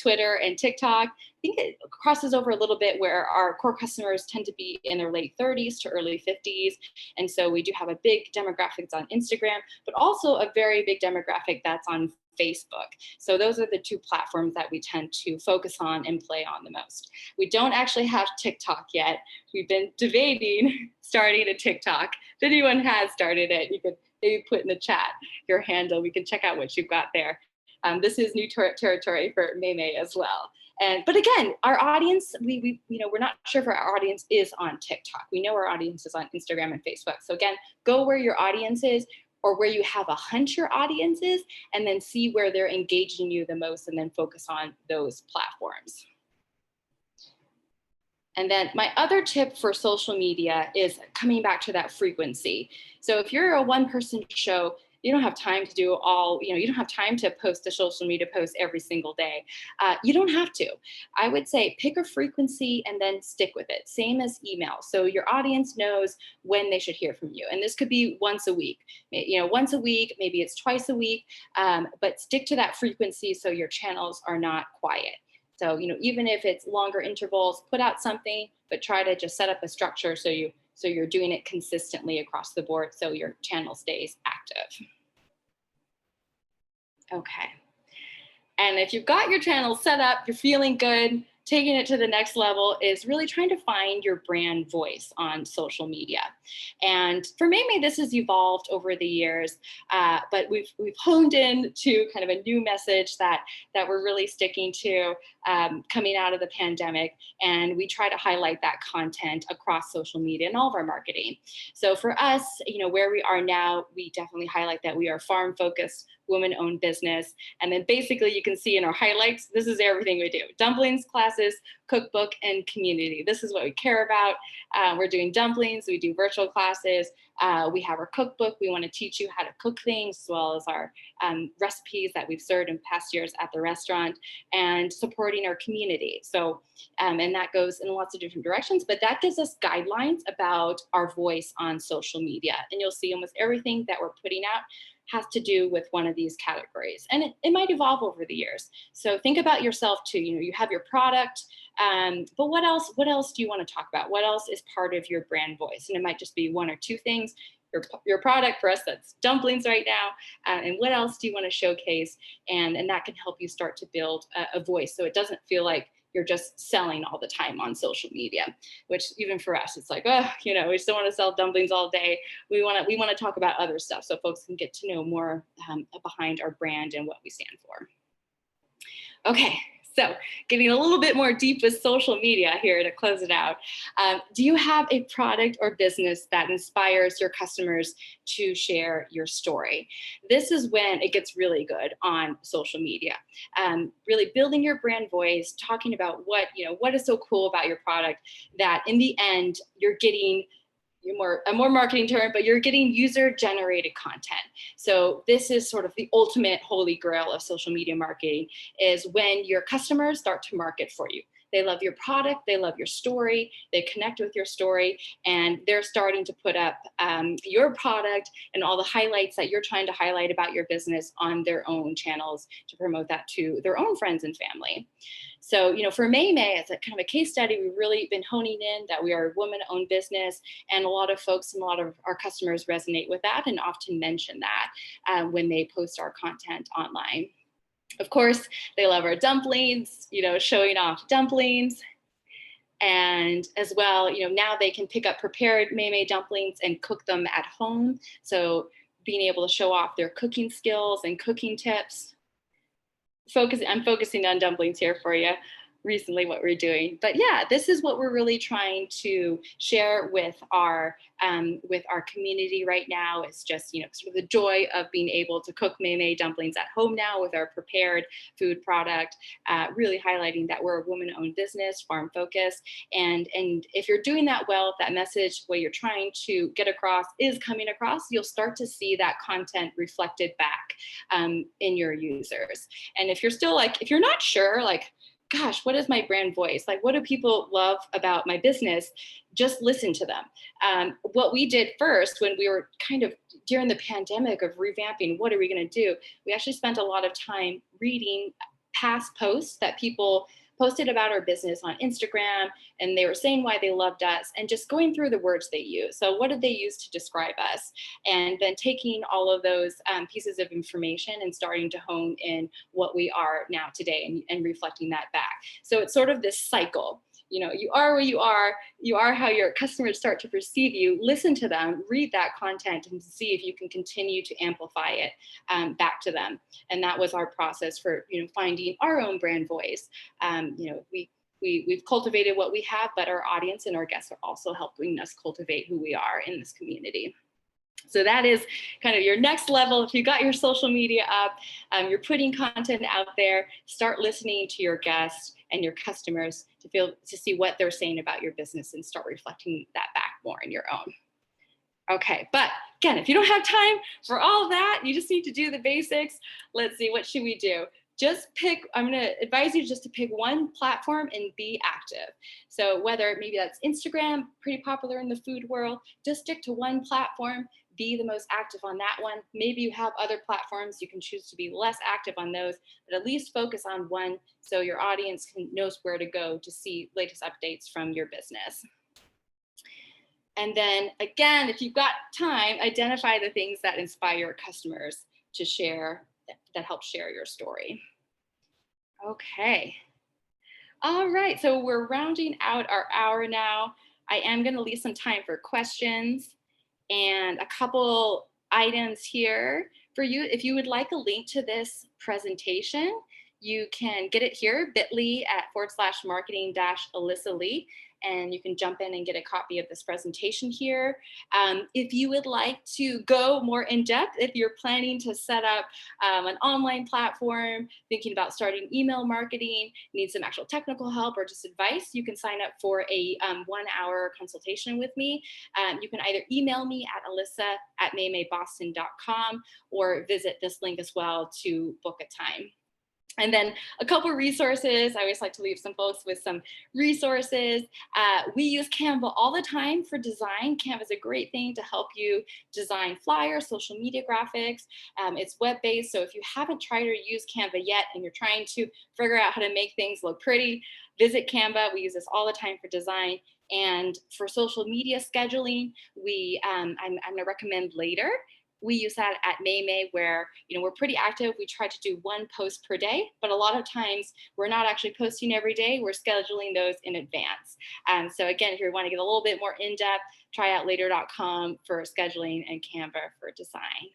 Twitter and TikTok. I think it crosses over a little bit where our core customers tend to be in their late 30s to early 50s. And so we do have a big demographic on Instagram, but also a very big demographic that's on Facebook. So those are the two platforms that we tend to focus on and play on the most. We don't actually have TikTok yet. We've been debating starting a TikTok. If anyone has started it, you could maybe put in the chat your handle. We can check out what you've got there. This is new territory for May as well. But again, our audience, we're not sure if our audience is on TikTok. We know our audience is on Instagram and Facebook. So again, go where your audience is, or where you have a hunch your audience is, and then see where they're engaging you the most, and then focus on those platforms. And then my other tip for social media is coming back to that frequency. So if you're a one-person show, you don't have time to do you don't have time to post a social media post every single day. You don't have to. I would say pick a frequency and then stick with it. Same as email. So your audience knows when they should hear from you. And this could be once a week. Once a week, maybe it's twice a week, but stick to that frequency so your channels are not quiet. So, even if it's longer intervals, put out something, but try to just set up a structure so you're doing it consistently across the board so your channel stays active. Okay. And if you've got your channel set up, you're feeling good, taking it to the next level is really trying to find your brand voice on social media. And for May, this has evolved over the years, but we've honed in to kind of a new message that we're really sticking to coming out of the pandemic. And we try to highlight that content across social media and all of our marketing. So for us, where we are now, we definitely highlight that we are farm focused, woman-owned business. And then basically you can see in our highlights, this is everything we do: dumplings, classes, cookbook, and community. This is what we care about. We're doing dumplings, we do virtual classes, we have our cookbook. We want to teach you how to cook things, as well as our recipes that we've served in past years at the restaurant, and supporting our community. So, and that goes in lots of different directions, but that gives us guidelines about our voice on social media. And you'll see almost everything that we're putting out has to do with one of these categories, and it might evolve over the years. So think about yourself too. You know, you have your product, but what else do you want to talk about? What else is part of your brand voice? And it might just be one or two things. Your product, for us, that's dumplings right now. And what else do you want to showcase? And that can help you start to build a voice, so it doesn't feel like you're just selling all the time on social media, which even for us, it's like, oh, you know, we still want to sell dumplings all day. We want to talk about other stuff, so folks can get to know more behind our brand and what we stand for. Okay, so getting a little bit more deep with social media here to close it out. Do you have a product or business that inspires your customers to share your story? This is when it gets really good on social media. Really building your brand voice, talking about what is so cool about your product, that in the end you're getting a more marketing term, but you're getting user-generated content. So this is sort of the ultimate holy grail of social media marketing, is when your customers start to market for you. They love your product, they love your story, they connect with your story, and they're starting to put up your product and all the highlights that you're trying to highlight about your business on their own channels to promote that to their own friends and family. So, you know, for May, as a kind of a case study, we've really been honing in that we are a woman-owned business, and a lot of folks and a lot of our customers resonate with that and often mention that when they post our content online. Of course, they love our dumplings, you know, showing off dumplings. And as well, you know, now they can pick up prepared May dumplings and cook them at home. So being able to show off their cooking skills and cooking tips. I'm focusing on dumplings here for you, recently what we're doing. But yeah, this is what we're really trying to share with our community right now. It's just, you know, sort of the joy of being able to cook May dumplings at home now with our prepared food product, really highlighting that we're a woman-owned business, farm focused. And if you're doing that well, if that message, what you're trying to get across is coming across, you'll start to see that content reflected back in your users. And if you're not sure, like, gosh, what is my brand voice? Like, what do people love about my business? Just listen to them. What we did first when we were kind of during the pandemic of revamping, what are we going to do? We actually spent a lot of time reading past posts that people posted about our business on Instagram, and they were saying why they loved us and just going through the words they use. So what did they use to describe us? And then taking all of those pieces of information and starting to hone in what we are now today and reflecting that back. So it's sort of this cycle. You know, you are where you are how your customers start to perceive you. Listen to them, read that content, and see if you can continue to amplify it back to them. And that was our process for, you know, finding our own brand voice. You know, we've cultivated what we have, but our audience and our guests are also helping us cultivate who we are in this community. So that is kind of your next level. If you got your social media up, you're putting content out there, start listening to your guests and your customers to see what they're saying about your business and start reflecting that back more in your own. Okay, but again, if you don't have time for all that, you just need to do the basics. Let's see, what should we do? I'm going to advise you just to pick one platform and be active. So whether maybe that's Instagram, pretty popular in the food world, just stick to one platform, be the most active on that one. Maybe you have other platforms, you can choose to be less active on those, but at least focus on one so your audience knows where to go to see latest updates from your business. And then again, if you've got time, identify the things that inspire customers to share, that help share your story. Okay. All right, so we're rounding out our hour now. I am going to leave some time for questions and a couple items here for you. If you would like a link to this presentation, you can get it here, bit.ly/marketing-Alyssa Lee, and you can jump in and get a copy of this presentation here. If you would like to go more in depth, if you're planning to set up an online platform, thinking about starting email marketing, need some actual technical help or just advice, you can sign up for a 1-hour consultation with me. You can either email me at alyssa@maymayboston.com or visit this link as well to book a time. And then a couple of resources. I always like to leave some folks with some resources. We use Canva all the time for design. Canva is a great thing to help you design flyers, social media graphics. It's web-based, so if you haven't tried or used Canva yet and you're trying to figure out how to make things look pretty, visit Canva. We use this all the time for design. And for social media scheduling, I'm going to recommend Later. We use that at Maymay, where we're pretty active. We try to do 1 post per day, but a lot of times we're not actually posting every day. We're scheduling those in advance. So again, if you want to get a little bit more in-depth, try out later.com for scheduling and Canva for design.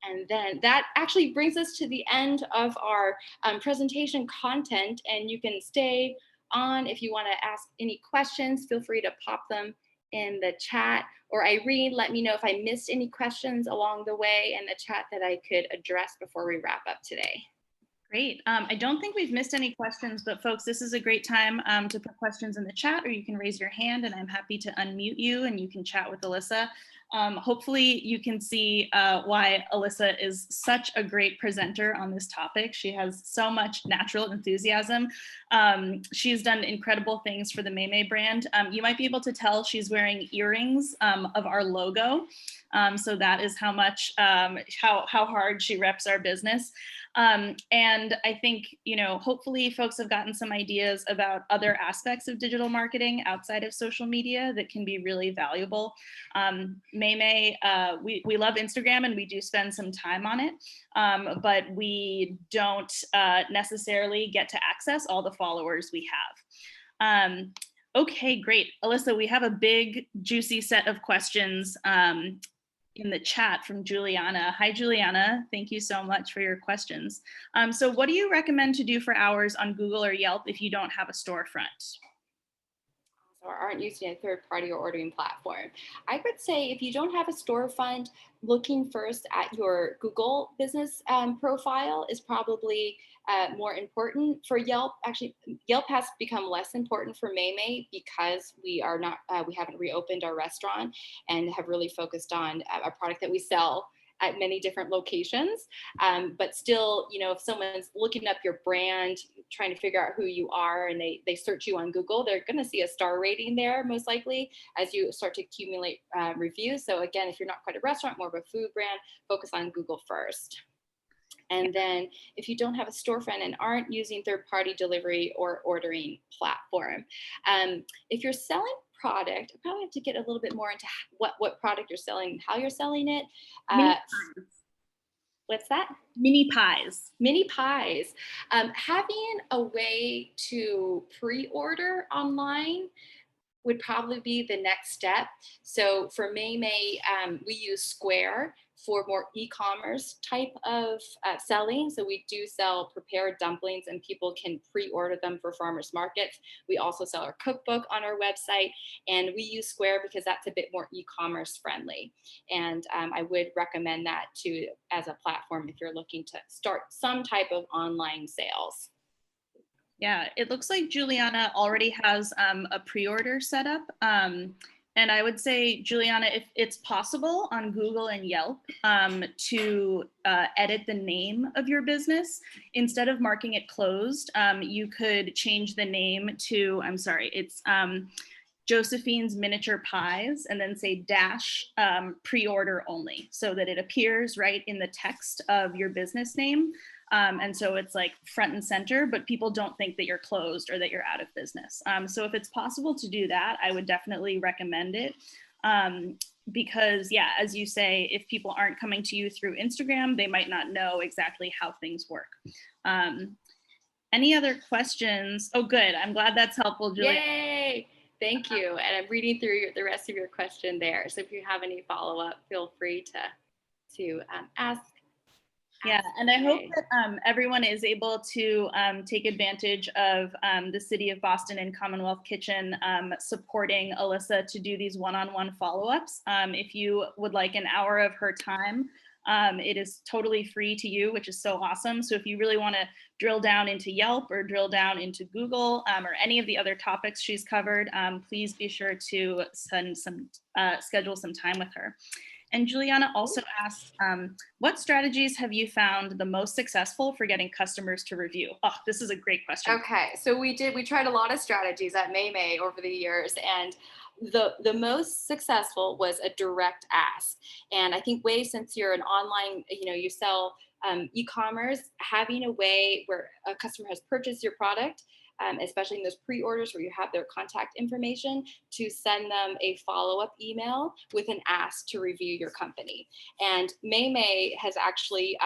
And then that actually brings us to the end of our presentation content, and you can stay on if you want to ask any questions. Feel free to pop them in the chat, or Irene, let me know if I missed any questions along the way in the chat that I could address before we wrap up today. Great. I don't think we've missed any questions, but folks, this is a great time to put questions in the chat, or you can raise your hand and I'm happy to unmute you and you can chat with Alyssa. Hopefully you can see why Alyssa is such a great presenter on this topic. She has so much natural enthusiasm. She's done incredible things for the Maymay brand. You might be able to tell she's wearing earrings of our logo. So that is how much, how hard she reps our business. And I think, hopefully folks have gotten some ideas about other aspects of digital marketing outside of social media that can be really valuable. Maymay, we love Instagram and we do spend some time on it, but we don't necessarily get to access all the followers we have. Okay, great. Alyssa, we have a big, juicy set of questions in the chat from Juliana. Hi, Juliana. Thank you so much for your questions. So what do you recommend to do for hours on Google or Yelp if you don't have a storefront? Or aren't using a third-party or ordering platform? I would say if you don't have a storefront, looking first at your Google business profile is probably more important. For Yelp, actually, Yelp has become less important for Maymay because we haven't reopened our restaurant and have really focused on a product that we sell at many different locations. But still, if someone's looking up your brand, trying to figure out who you are, and they search you on Google, they're going to see a star rating there, most likely, as you start to accumulate reviews. So again, if you're not quite a restaurant, more of a food brand, focus on Google first. And then if you don't have a storefront and aren't using third-party delivery or ordering platform, if you're selling product, I probably have to get a little bit more into what product you're selling and how you're selling it. What's that? Mini pies. Mini pies. Having a way to pre-order online would probably be the next step. So for Maymay, we use Square for more e-commerce type of selling. So we do sell prepared dumplings and people can pre-order them for farmers markets. We also sell our cookbook on our website, and we use Square because that's a bit more e-commerce friendly. And I would recommend that too as a platform if you're looking to start some type of online sales. Yeah, it looks like Juliana already has a pre-order set up. And I would say, Juliana, if it's possible on Google and Yelp to edit the name of your business, instead of marking it closed, you could change the name to, I'm sorry, it's Josephine's Miniature Pies, and then say dash pre-order only, so that it appears right in the text of your business name. And so it's like front and center, but people don't think that you're closed or that you're out of business. So if it's possible to do that, I would definitely recommend it. Because yeah, as you say, if people aren't coming to you through Instagram, they might not know exactly how things work. Any other questions? Oh, good. I'm glad that's helpful, Julia. Yay! Thank you. And I'm reading through the rest of your question there. So if you have any follow-up, feel free to ask Yeah, and I hope Okay. that everyone is able to take advantage of the City of Boston and Commonwealth Kitchen supporting Alyssa to do these one-on-one follow-ups. If you would like an hour of her time, it is totally free to you, which is so awesome. So if you really want to drill down into Yelp or drill down into Google or any of the other topics she's covered, please be sure to schedule some time with her. And Juliana also asked, what strategies have you found the most successful for getting customers to review? Oh, this is a great question. Okay, so we tried a lot of strategies at May over the years, and the most successful was a direct ask. And I think since you're an online, you sell e-commerce, having a way where a customer has purchased your product, especially in those pre-orders where you have their contact information, to send them a follow-up email with an ask to review your company. And May has actually,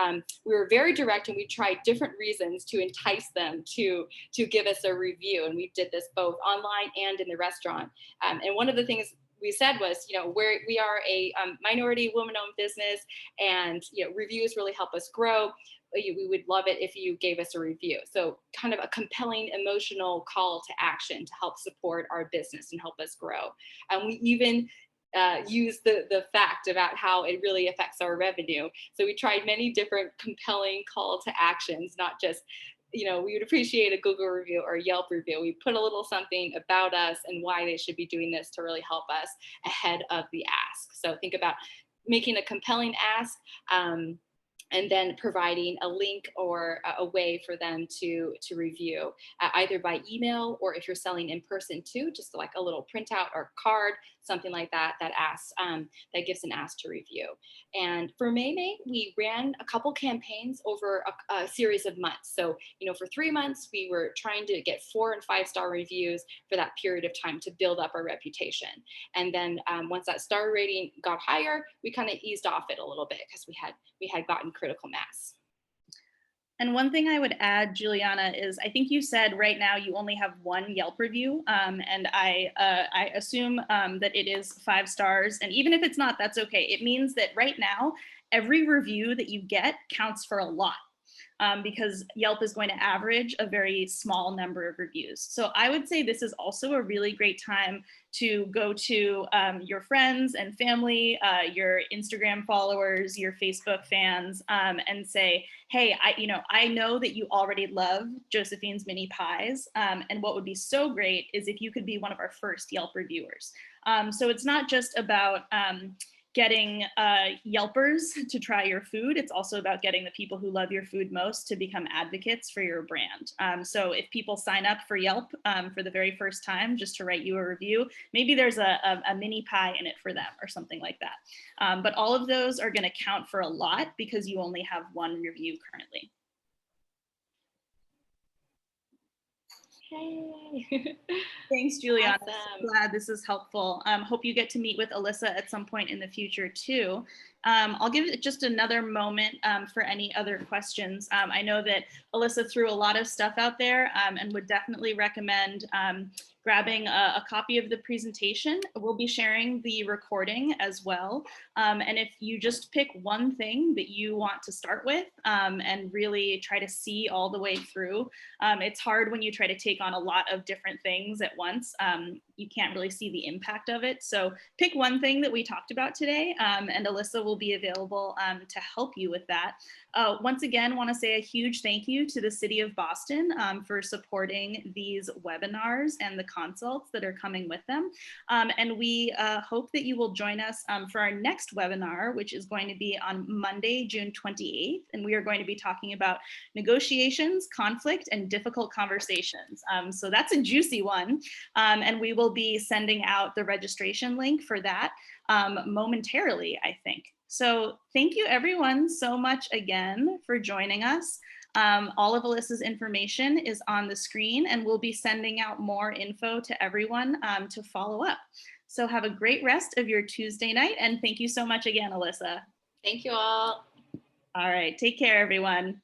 we were very direct, and we tried different reasons to entice them to give us a review. And we did this both online and in the restaurant. And one of the things we said was, we are a minority woman-owned business, and reviews really help us grow. We would love it if you gave us a review. So kind of a compelling emotional call to action to help support our business and help us grow. And we even use the fact about how it really affects our revenue. So we tried many different compelling call to actions, not just, we would appreciate a Google review or a Yelp review. We put a little something about us and why they should be doing this to really help us ahead of the ask. So think about making a compelling ask, and then providing a link or a way for them to review, either by email, or if you're selling in person too, just like a little printout or card, something like that, that asks, that gives an ask to review. And for May, we ran a couple campaigns over a series of months. So, for 3 months, we were trying to get 4 and 5-star reviews for that period of time to build up our reputation. And then once that star rating got higher, we kind of eased off it a little bit because we had gotten critical mass. And one thing I would add, Juliana, is I think you said right now you only have 1 Yelp review, and I assume that it is 5 stars. And even if it's not, that's okay. It means that right now, every review that you get counts for a lot. Because Yelp is going to average a very small number of reviews. So I would say this is also a really great time to go to your friends and family, your Instagram followers, your Facebook fans, and say, hey, I know that you already love Josephine's Mini Pies, and what would be so great is if you could be one of our first Yelp reviewers. So it's not just about getting Yelpers to try your food. It's also about getting the people who love your food most to become advocates for your brand. So if people sign up for Yelp for the very first time just to write you a review, maybe there's a mini pie in it for them or something like that. But all of those are going to count for a lot because you only have 1 review currently. Hey. Thanks, Juliana. Awesome. So glad this is helpful. Hope you get to meet with Alyssa at some point in the future too. I'll give it just another moment for any other questions. I know that Alyssa threw a lot of stuff out there and would definitely recommend grabbing a copy of the presentation. We'll be sharing the recording as well. And if you just pick one thing that you want to start with and really try to see all the way through, it's hard when you try to take on a lot of different things at once. You can't really see the impact of it. So pick one thing that we talked about today, and Alyssa will be available to help you with that. Once again, want to say a huge thank you to the City of Boston for supporting these webinars and the consults that are coming with them. And we hope that you will join us for our next webinar, which is going to be on Monday, June 28th. And we are going to be talking about negotiations, conflict, and difficult conversations. So that's a juicy one. And we will be sending out the registration link for that momentarily, I think. So thank you everyone so much again for joining us. All of Alyssa's information is on the screen, and we'll be sending out more info to everyone to follow up. So have a great rest of your Tuesday night, and thank you so much again, Alyssa. Thank you all. All right, take care everyone.